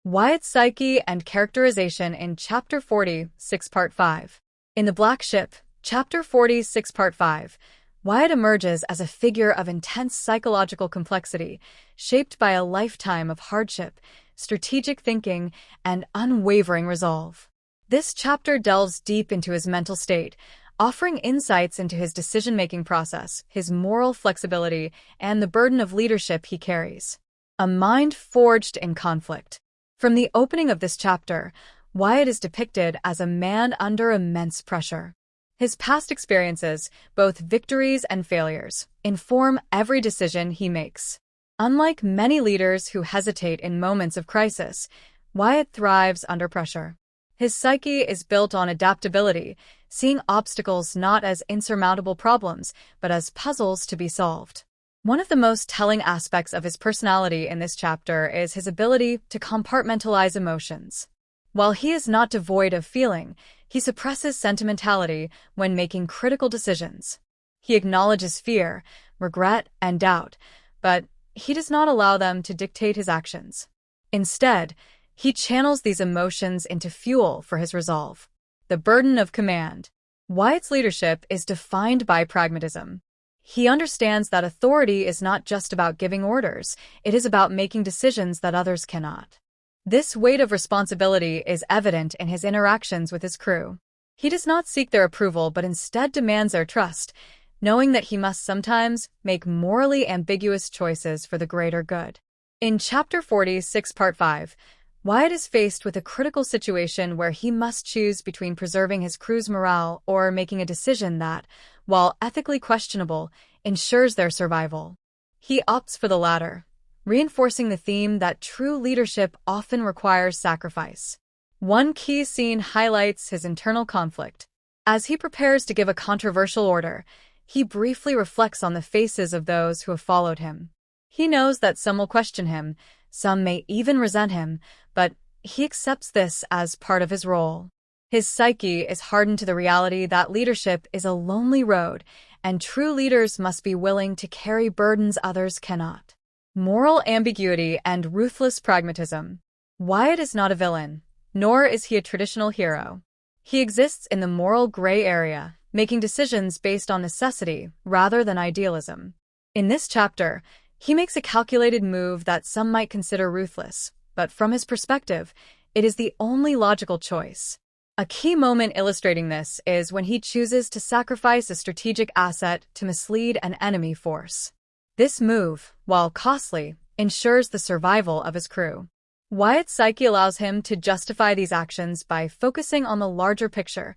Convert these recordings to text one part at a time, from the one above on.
Wyatt's psyche and characterization in Chapter 46, Part 5. In The Black Ship, Chapter 46, Part 5, Wyatt emerges as a figure of intense psychological complexity, shaped by a lifetime of hardship, strategic thinking, and unwavering resolve. This chapter delves deep into his mental state, offering insights into his decision-making process, his moral flexibility, and the burden of leadership he carries. A mind forged in conflict. From the opening of this chapter, Wyatt is depicted as a man under immense pressure. His past experiences, both victories and failures, inform every decision he makes. Unlike many leaders who hesitate in moments of crisis, Wyatt thrives under pressure. His psyche is built on adaptability, seeing obstacles not as insurmountable problems, but as puzzles to be solved. One of the most telling aspects of his personality in this chapter is his ability to compartmentalize emotions. While he is not devoid of feeling, he suppresses sentimentality when making critical decisions. He acknowledges fear, regret, and doubt, but he does not allow them to dictate his actions. Instead, he channels these emotions into fuel for his resolve. The burden of command. Wyatt's leadership is defined by pragmatism. He understands that authority is not just about giving orders, it is about making decisions that others cannot. This weight of responsibility is evident in his interactions with his crew. He does not seek their approval but instead demands their trust, knowing that he must sometimes make morally ambiguous choices for the greater good. In Chapter 46, Part 5, Wyatt is faced with a critical situation where he must choose between preserving his crew's morale or making a decision that, while ethically questionable, ensures their survival. He opts for the latter, reinforcing the theme that true leadership often requires sacrifice. One key scene highlights his internal conflict. As he prepares to give a controversial order, he briefly reflects on the faces of those who have followed him. He knows that some will question him, some may even resent him, but he accepts this as part of his role. His psyche is hardened to the reality that leadership is a lonely road, and true leaders must be willing to carry burdens others cannot. Moral ambiguity and ruthless pragmatism. Wyatt is not a villain, nor is he a traditional hero. He exists in the moral gray area, making decisions based on necessity rather than idealism. In this chapter, he makes a calculated move that some might consider ruthless, but from his perspective, it is the only logical choice. A key moment illustrating this is when he chooses to sacrifice a strategic asset to mislead an enemy force. This move, while costly, ensures the survival of his crew. Wyatt's psyche allows him to justify these actions by focusing on the larger picture,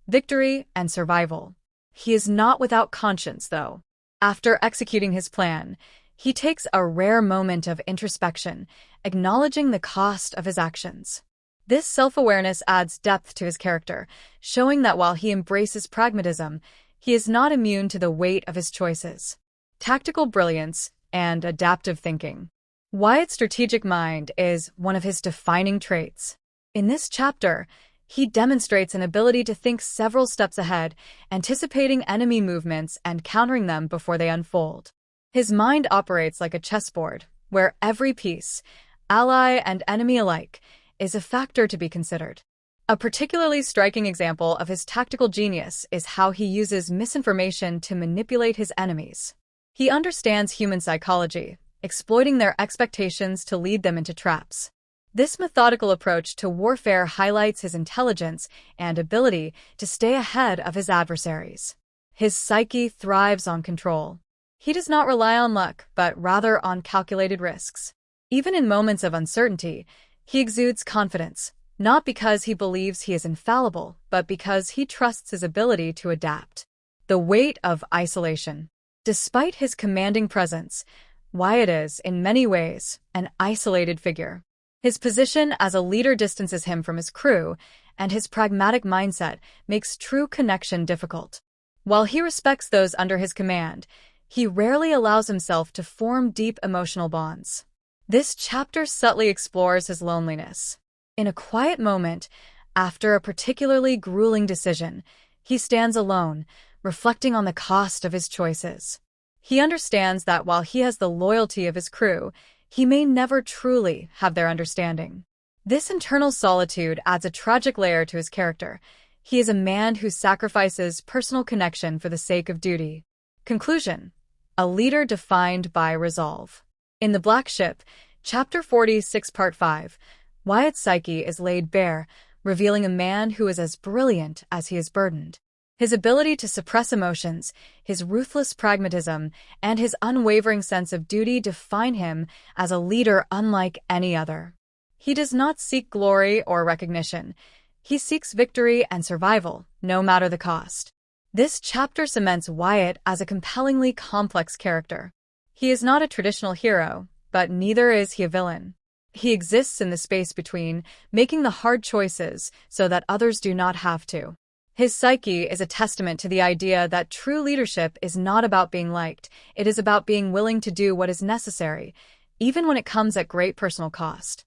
victory and survival. He is not without conscience, though. After executing his plan, he takes a rare moment of introspection, acknowledging the cost of his actions. This self-awareness adds depth to his character, showing that while he embraces pragmatism, he is not immune to the weight of his choices. Tactical brilliance and adaptive thinking. Wyatt's strategic mind is one of his defining traits. In this chapter, he demonstrates an ability to think several steps ahead, anticipating enemy movements and countering them before they unfold. His mind operates like a chessboard, where every piece, ally and enemy alike, is a factor to be considered. A particularly striking example of his tactical genius is how he uses misinformation to manipulate his enemies. He understands human psychology, exploiting their expectations to lead them into traps. This methodical approach to warfare highlights his intelligence and ability to stay ahead of his adversaries. His psyche thrives on control. He does not rely on luck, but rather on calculated risks. Even in moments of uncertainty, he exudes confidence, not because he believes he is infallible, but because he trusts his ability to adapt. The weight of isolation. Despite his commanding presence, Wyatt is, in many ways, an isolated figure. His position as a leader distances him from his crew, and his pragmatic mindset makes true connection difficult. While he respects those under his command, he rarely allows himself to form deep emotional bonds. This chapter subtly explores his loneliness. In a quiet moment, after a particularly grueling decision, he stands alone, reflecting on the cost of his choices. He understands that while he has the loyalty of his crew, he may never truly have their understanding. This internal solitude adds a tragic layer to his character. He is a man who sacrifices personal connection for the sake of duty. Conclusion: a leader defined by resolve. In The Black Ship, Chapter 46, Part 5, Wyatt's psyche is laid bare, revealing a man who is as brilliant as he is burdened. His ability to suppress emotions, his ruthless pragmatism, and his unwavering sense of duty define him as a leader unlike any other. He does not seek glory or recognition. He seeks victory and survival, no matter the cost. This chapter cements Wyatt as a compellingly complex character. He is not a traditional hero, but neither is he a villain. He exists in the space between, making the hard choices so that others do not have to. His psyche is a testament to the idea that true leadership is not about being liked, it is about being willing to do what is necessary, even when it comes at great personal cost.